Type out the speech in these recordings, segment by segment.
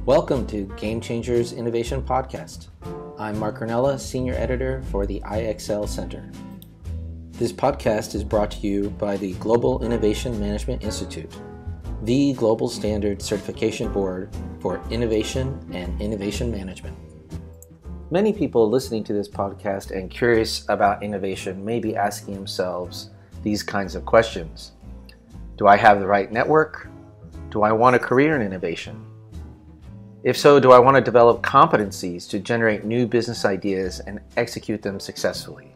Welcome to Game Changers Innovation Podcast. I'm Mark Cornella, Senior Editor for the IXL Center. This podcast is brought to you by the Global Innovation Management Institute, the global standard certification board for innovation and innovation management. Many people listening to this podcast and curious about innovation may be asking themselves these kinds of questions. Do I have the right network? Do I want a career in innovation? If so, do I want to develop competencies to generate new business ideas and execute them successfully?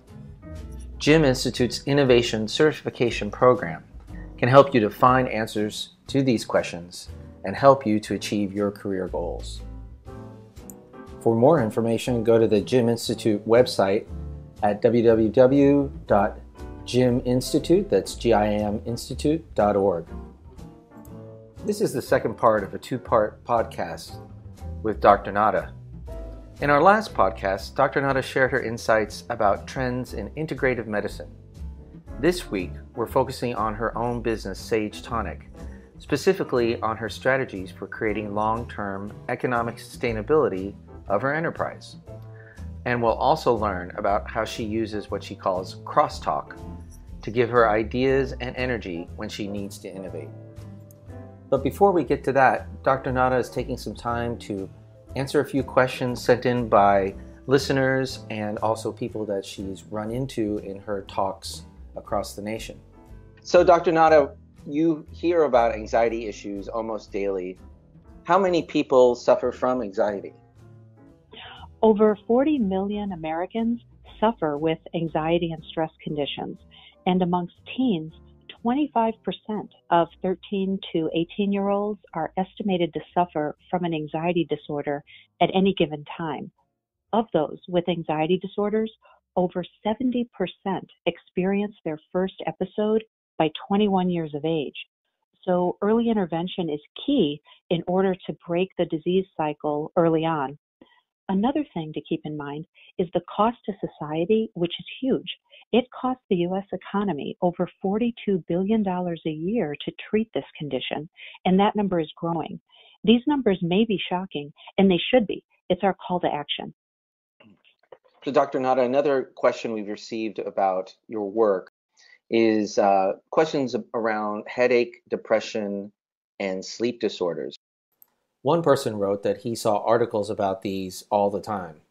JIM Institute's Innovation Certification Program can help you to find answers to these questions and help you to achieve your career goals. For more information, go to the JIM Institute website at www.giminstitute, that's giminstitute.org. This is the second part of a two-part podcast with Dr. Nada. In our last podcast, Dr. Nada shared her insights about trends in integrative medicine. This week, we're focusing on her own business, Sage Tonic, specifically on her strategies for creating long-term economic sustainability of her enterprise. And we'll also learn about how she uses what she calls crosstalk to give her ideas and energy when she needs to innovate. But before we get to that, Dr. Nada is taking some time to answer a few questions sent in by listeners and also people that she's run into in her talks across the nation. So Dr. Nada, you hear about anxiety issues almost daily. How many people suffer from anxiety? Over 40 million Americans suffer with anxiety and stress conditions, and amongst teens, 25% of 13 to 18-year-olds are estimated to suffer from an anxiety disorder at any given time. Of those with anxiety disorders, over 70% experience their first episode by 21 years of age. So early intervention is key in order to break the disease cycle early on. Another thing to keep in mind is the cost to society, which is huge. It costs the U.S. economy over $42 billion a year to treat this condition, and that number is growing. These numbers may be shocking, and they should be. It's our call to action. So Dr. Nada, another question we've received about your work is questions around headache, depression, and sleep disorders. One person wrote that he saw articles about these all the time.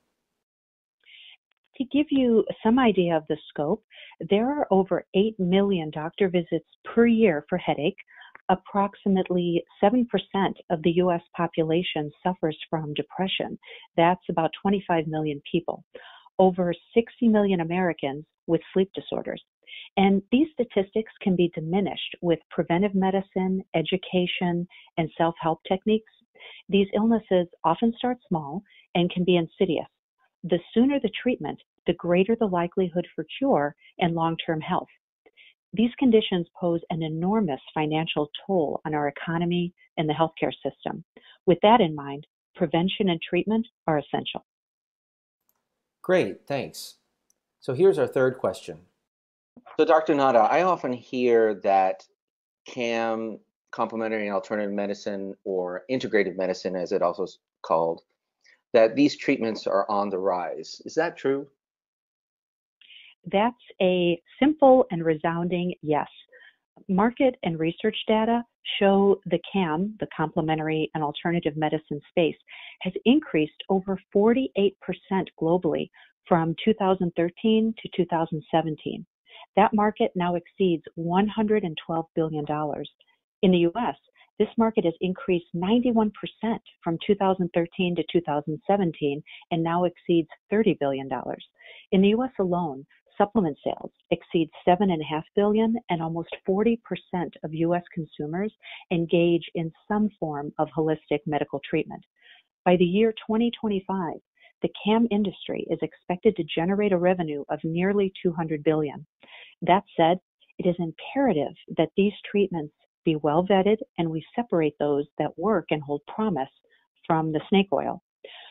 To give you some idea of the scope, there are over 8 million doctor visits per year for headache. Approximately 7% of the U.S. population suffers from depression. That's about 25 million people. Over 60 million Americans with sleep disorders. And these statistics can be diminished with preventive medicine, education, and self-help techniques. These illnesses often start small and can be insidious. The sooner the treatment, the greater the likelihood for cure and long-term health. These conditions pose an enormous financial toll on our economy and the healthcare system. With that in mind, prevention and treatment are essential. Great, thanks. So here's our third question. So Dr. Nada, I often hear that CAM, Complementary and Alternative Medicine, or integrative medicine as it also is called, that these treatments are on the rise. Is that true? That's a simple and resounding yes. Market and research data show the CAM, the Complementary and Alternative Medicine space, has increased over 48% globally from 2013 to 2017. That market now exceeds $112 billion. In the U.S., this market has increased 91% from 2013 to 2017 and now exceeds $30 billion. In the U.S. alone, supplement sales exceed $7.5 billion, and almost 40% of U.S. consumers engage in some form of holistic medical treatment. By the year 2025, the CAM industry is expected to generate a revenue of nearly $200 billion. That said, it is imperative that these treatments be well vetted and we separate those that work and hold promise from the snake oil.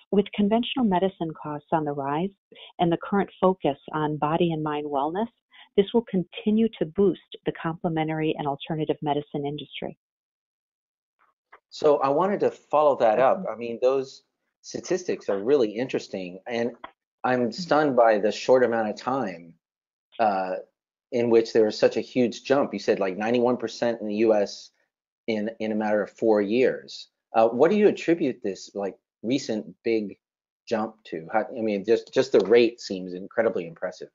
With conventional medicine costs on the rise and the current focus on body and mind wellness, this will continue to boost the complementary and alternative medicine industry. So I wanted to follow that up. I mean, those statistics are really interesting, and I'm stunned by the short amount of time uh, in which there was such a huge jump. You said like 91% in the U.S. in a matter of 4 years. What do you attribute this like recent big jump to? I mean, just the rate seems incredibly impressive.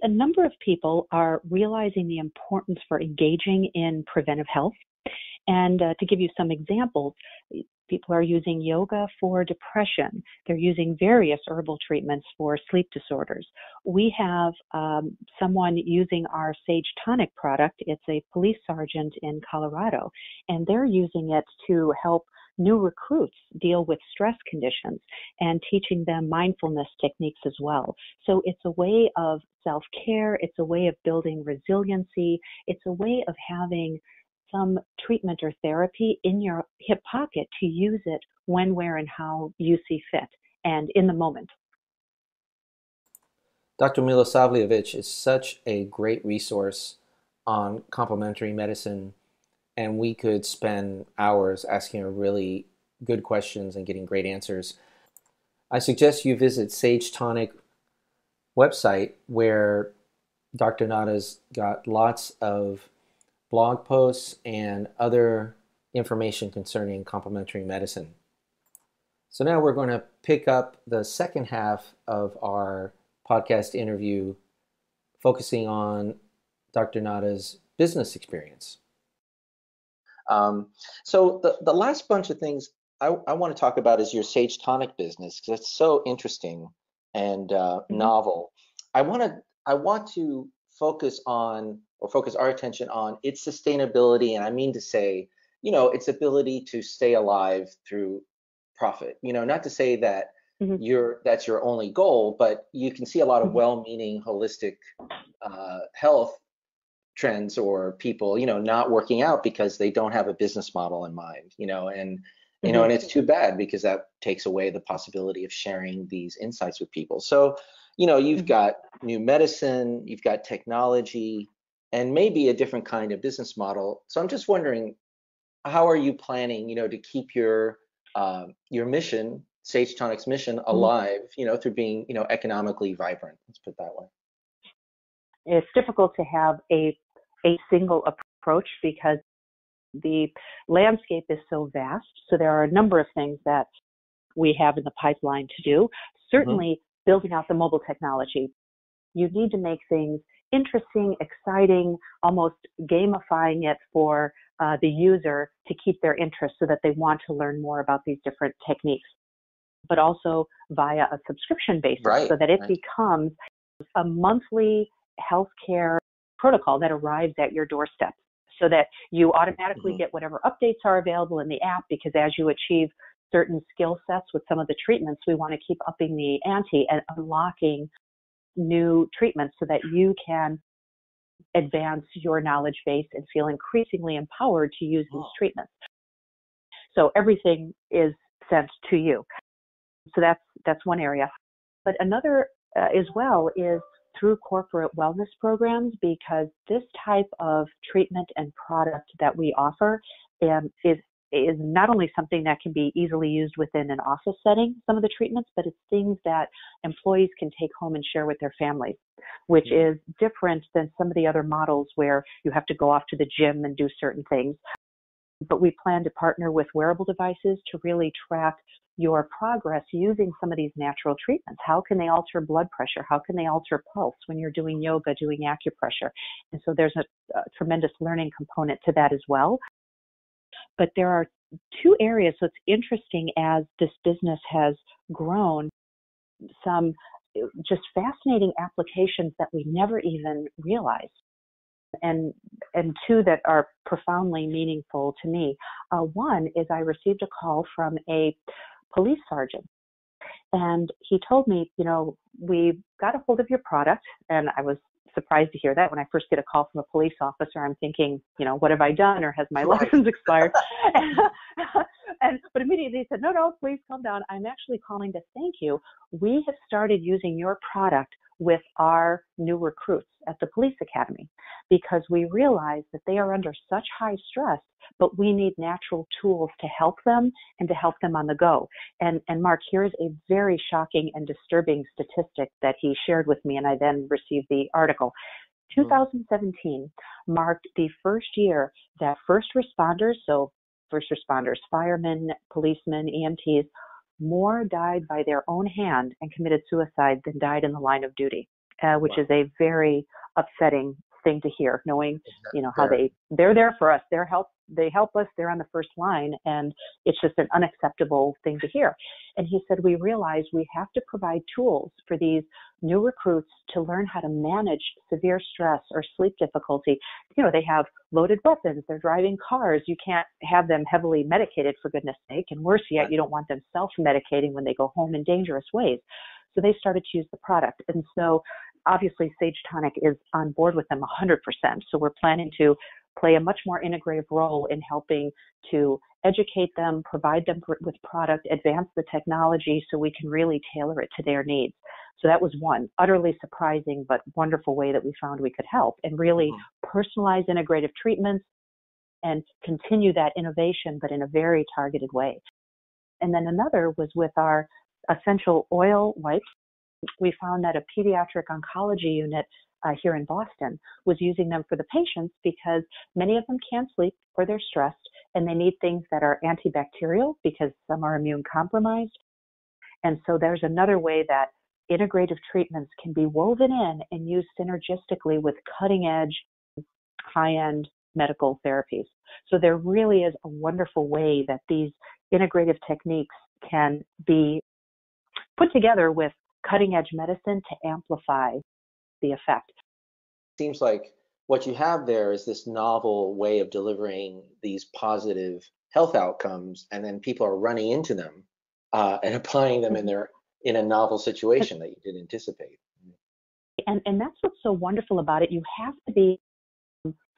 A number of people are realizing the importance for engaging in preventive health. And to give you some examples, people are using yoga for depression. They're using various herbal treatments for sleep disorders. We have someone using our Sage Tonic product. It's a police sergeant in Colorado, and they're using it to help new recruits deal with stress conditions and teaching them mindfulness techniques as well. So it's a way of self-care. It's a way of building resiliency. It's a way of having some treatment or therapy in your hip pocket to use it when, where, and how you see fit and in the moment. Dr. Milosavljevic is such a great resource on complementary medicine, and we could spend hours asking her really good questions and getting great answers. I suggest you visit Sage Tonic website, where Dr. Nada's got lots of blog posts and other information concerning complementary medicine. So now we're going to pick up the second half of our podcast interview, focusing on Dr. Nada's business experience. So the last bunch of things I want to talk about is your Sage Tonic business, because it's so interesting and novel. I want to focus our attention on its sustainability, and I mean to say, its ability to stay alive through profit. Not to say that that's your only goal, but you can see a lot of well-meaning holistic health trends, or people, not working out because they don't have a business model in mind, and and it's too bad, because that takes away the possibility of sharing these insights with people. So, you've got new medicine, you've got technology, and maybe a different kind of business model. So I'm just wondering, how are you planning, to keep your mission, Sage Tonic's mission, alive, through being, economically vibrant? Let's put it that way. It's difficult to have a single approach because the landscape is so vast. So there are a number of things that we have in the pipeline to do. Certainly, building out the mobile technology. You need to make things interesting, exciting, almost gamifying it for the user to keep their interest, so that they want to learn more about these different techniques, but also via a subscription basis, so that it becomes a monthly healthcare protocol that arrives at your doorstep, so that you automatically get whatever updates are available in the app, because as you achieve certain skill sets with some of the treatments, we want to keep upping the ante and unlocking new treatments so that you can advance your knowledge base and feel increasingly empowered to use these treatments. So everything is sent to you. So that's one area. But another as well is through corporate wellness programs, because this type of treatment and product that we offer is not only something that can be easily used within an office setting, some of the treatments, but it's things that employees can take home and share with their families, which is different than some of the other models where you have to go off to the gym and do certain things. But we plan to partner with wearable devices to really track your progress using some of these natural treatments. How can they alter blood pressure? How can they alter pulse when you're doing yoga, doing acupressure? And so there's a tremendous learning component to that as well. But there are two areas. So it's interesting, as this business has grown, some just fascinating applications that we never even realized. And two that are profoundly meaningful to me. One is I received a call from a police sergeant, and he told me, we got a hold of your product, and I was surprised to hear that. When I first get a call from a police officer, I'm thinking, what have I done, or has my license expired? But immediately he said, no, please calm down. I'm actually calling to thank you. We have started using your product with our new recruits. at the police academy, because we realize that they are under such high stress, but we need natural tools to help them and to help them on the go. And Mark, here's a very shocking and disturbing statistic that he shared with me, and I then received the article. 2017 marked the first year that first responders, firemen, policemen, EMTs, more died by their own hand and committed suicide than died in the line of duty, which is a very upsetting thing to hear, knowing, how they're there for us. They help us. They're on the first line, and it's just an unacceptable thing to hear. And he said, we realize we have to provide tools for these new recruits to learn how to manage severe stress or sleep difficulty. They have loaded weapons. They're driving cars. You can't have them heavily medicated, for goodness sake. And worse yet, you don't want them self-medicating when they go home in dangerous ways. So they started to use the product. And so obviously Sage Tonic is on board with them 100%. So we're planning to play a much more integrative role in helping to educate them, provide them with product, advance the technology so we can really tailor it to their needs. So that was one utterly surprising but wonderful way that we found we could help and really personalize integrative treatments and continue that innovation, but in a very targeted way. And then another was with our essential oil wipes. We found that a pediatric oncology unit here in Boston was using them for the patients because many of them can't sleep or they're stressed, and they need things that are antibacterial because some are immune compromised. And so there's another way that integrative treatments can be woven in and used synergistically with cutting-edge, high-end medical therapies. So there really is a wonderful way that these integrative techniques can be put together with cutting-edge medicine to amplify the effect. Seems like what you have there is this novel way of delivering these positive health outcomes, and then people are running into them and applying them in a novel situation that you didn't anticipate. And that's what's so wonderful about it. You have to be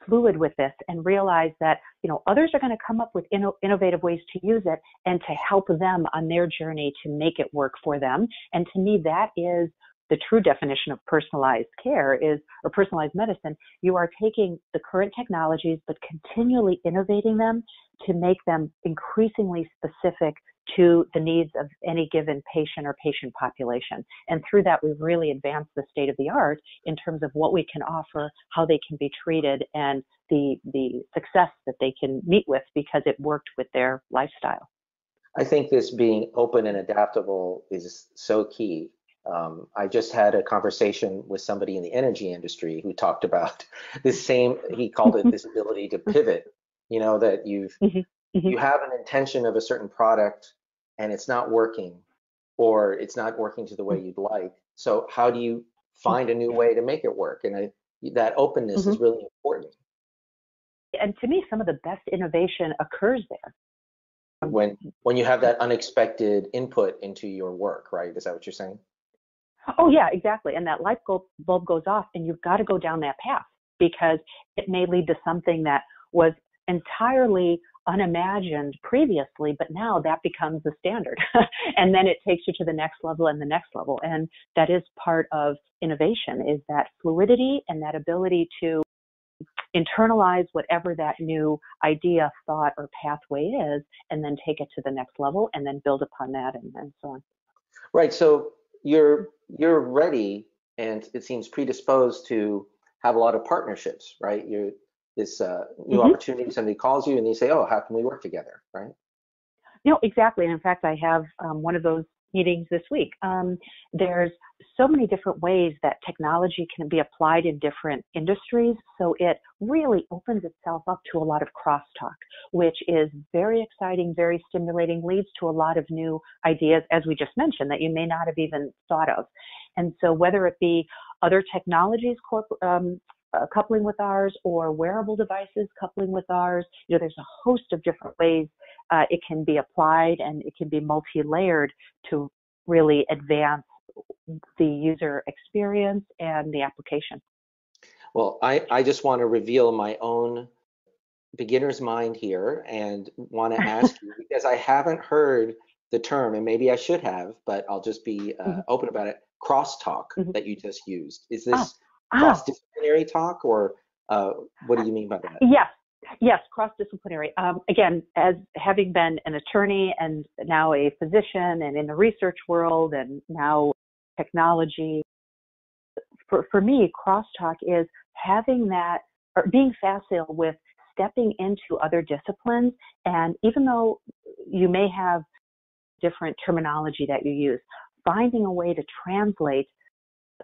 fluid with this and realize that others are going to come up with innovative ways to use it and to help them on their journey to make it work for them. And to me, that is the true definition of personalized care or personalized medicine. You are taking the current technologies, but continually innovating them to make them increasingly specific to the needs of any given patient or patient population. And through that, we've really advanced the state of the art in terms of what we can offer, how they can be treated, and the success that they can meet with because it worked with their lifestyle. I think this being open and adaptable is so key. I just had a conversation with somebody in the energy industry who talked about this same, he called it this ability to pivot, that you have an intention of a certain product and it's not working, or it's not working to the way you'd like. So how do you find a new way to make it work? And that openness is really important. And to me, some of the best innovation occurs there. When you have that unexpected input into your work, right? Is that what you're saying? Oh, yeah, exactly. And that light bulb goes off, and you've got to go down that path because it may lead to something that was entirely unimagined previously, but now that becomes the standard. And then it takes you to the next level and the next level. And that is part of innovation, is that fluidity and that ability to internalize whatever that new idea, thought, or pathway is, and then take it to the next level and then build upon that and so on. Right. So you're ready, and it seems predisposed to have a lot of partnerships, right? This new opportunity, somebody calls you and they say, oh, how can we work together, right? Exactly. And in fact, I have one of those meetings this week. There's so many different ways that technology can be applied in different industries. So it really opens itself up to a lot of crosstalk, which is very exciting, very stimulating, leads to a lot of new ideas, as we just mentioned, that you may not have even thought of. And so whether it be other technologies coupling with ours, or wearable devices coupling with ours, there's a host of different ways it can be applied, and it can be multi-layered to really advance the user experience and the application. Well, I just want to reveal my own beginner's mind here and want to ask you, because I haven't heard the term, and maybe I should have, but I'll just be open about it, crosstalk that you just used. Is this Ah, cross-disciplinary talk, or what do you mean by that? yes, yes, cross-disciplinary. Again, as having been an attorney and now a physician and in the research world and now technology, for me, crosstalk is having that or being facile with stepping into other disciplines. And even though you may have different terminology that you use, finding a way to translate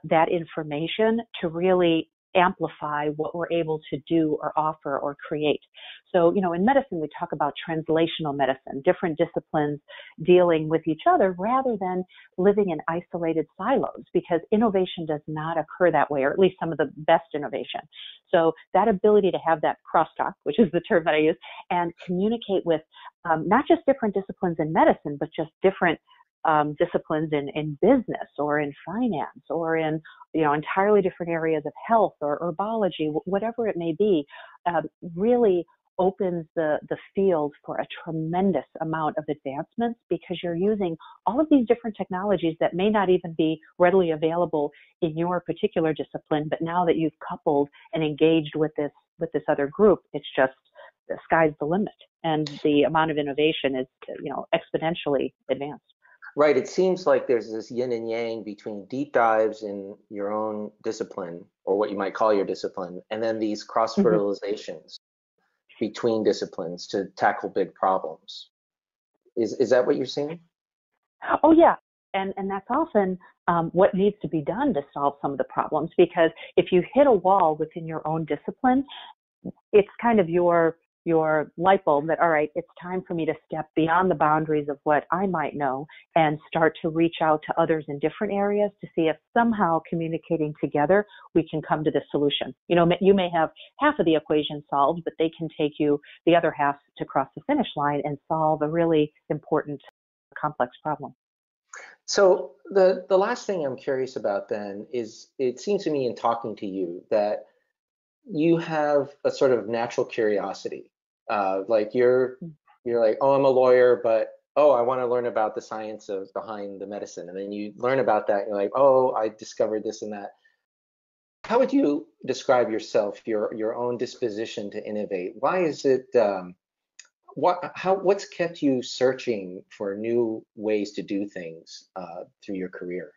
that information to really amplify what we're able to do or offer or create. So, in medicine, we talk about translational medicine, different disciplines dealing with each other rather than living in isolated silos, because innovation does not occur that way, or at least some of the best innovation. So that ability to have that crosstalk, which is the term that I use, and communicate with not just different disciplines in medicine, but just different disciplines in business or in finance or in entirely different areas of health or herbology, whatever it may be, really opens the field for a tremendous amount of advancements, because you're using all of these different technologies that may not even be readily available in your particular discipline, but now that you've coupled and engaged with this other group, it's just the sky's the limit, and the amount of innovation is exponentially advanced. Right. It seems like there's this yin and yang between deep dives in your own discipline, or what you might call your discipline, and then these cross-fertilizations between disciplines to tackle big problems. Is that what you're seeing? Oh, yeah. And that's often what needs to be done to solve some of the problems, because if you hit a wall within your own discipline, it's kind of your light bulb that, all right, it's time for me to step beyond the boundaries of what I might know and start to reach out to others in different areas to see if somehow communicating together, we can come to this solution. You may have half of the equation solved, but they can take you the other half to cross the finish line and solve a really important, complex problem. So the last thing I'm curious about then is, it seems to me in talking to you that you have a sort of natural curiosity. Like you're like, oh, I'm a lawyer, but oh, I want to learn about the science behind the medicine. And then you learn about that, and you're like, oh, I discovered this and that. How would you describe yourself, your own disposition to innovate? Why is it, what's kept you searching for new ways to do things through your career?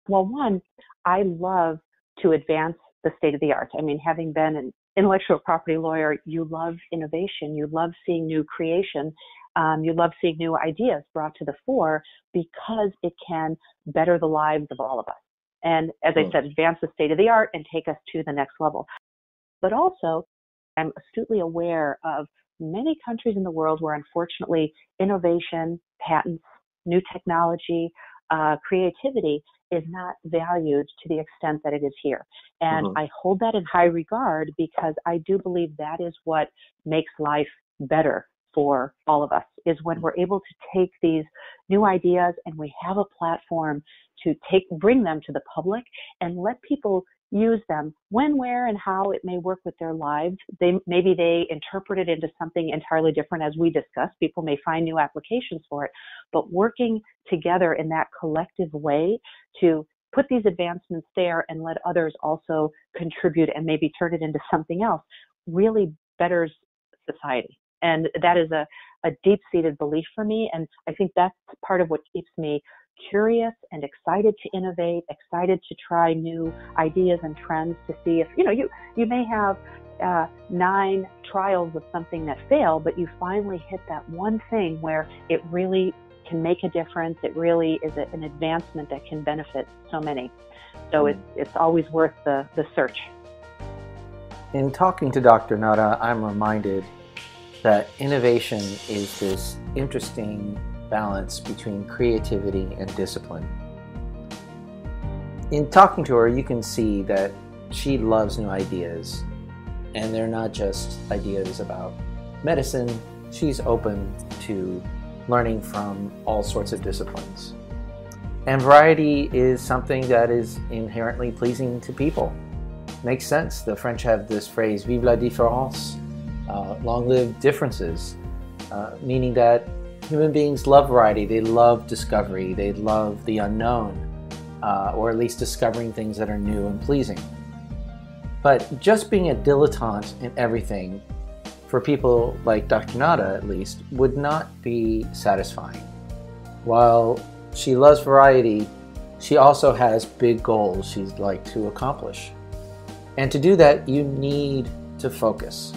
Well, one, I love to advance the state of the art. I mean, having been an intellectual property lawyer, you love innovation, you love seeing new creation, you love seeing new ideas brought to the fore, because it can better the lives of all of us. And as I said, advance the state of the art and take us to the next level. But also, I'm astutely aware of many countries in the world where, unfortunately, innovation, patents, new technology, creativity is not valued to the extent that it is here. And I hold that in high regard, because I do believe that is what makes life better for all of us, is when we're able to take these new ideas and we have a platform to bring them to the public and let people use them when, where, and how it may work with their lives. Maybe they interpret it into something entirely different, as we discussed. People may find new applications for it, but working together in that collective way to put these advancements there and let others also contribute and maybe turn it into something else really betters society. And that is a deep-seated belief for me. And I think that's part of what keeps me curious and excited to innovate, excited to try new ideas and trends to see if, you may have 9 trials of something that fail, but you finally hit that one thing where it really can make a difference. It really is an advancement that can benefit so many. So it's always worth the search. In talking to Dr. Nada, I'm reminded that innovation is this interesting balance between creativity and discipline. In talking to her, you can see that she loves new ideas, and they're not just ideas about medicine. She's open to learning from all sorts of disciplines. And variety is something that is inherently pleasing to people. Makes sense. The French have this phrase, vive la différence, long live differences, meaning that human beings love variety, they love discovery, they love the unknown. or at least discovering things that are new and pleasing. But just being a dilettante in everything, for people like Dr. Nada at least, would not be satisfying. While she loves variety, she also has big goals she'd like to accomplish. And to do that, you need to focus.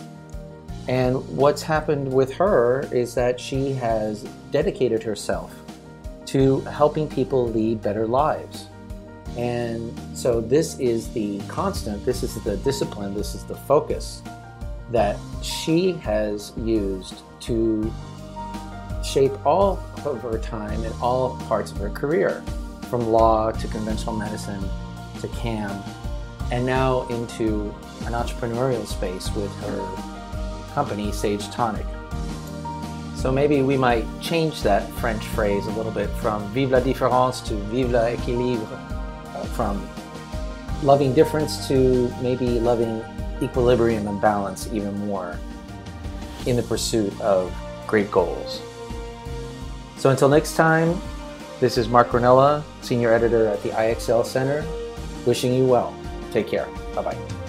And what's happened with her is that she has dedicated herself to helping people lead better lives. And so this is the constant, this is the discipline, this is the focus that she has used to shape all of her time and all parts of her career, from law to conventional medicine to CAM, and now into an entrepreneurial space with her company, Sage Tonic. So maybe we might change that French phrase a little bit from vive la différence to vive l'équilibre, from loving difference to maybe loving equilibrium and balance even more in the pursuit of great goals. So until next time, this is Mark Cornella, Senior Editor at the IXL Center, wishing you well. Take care. Bye-bye.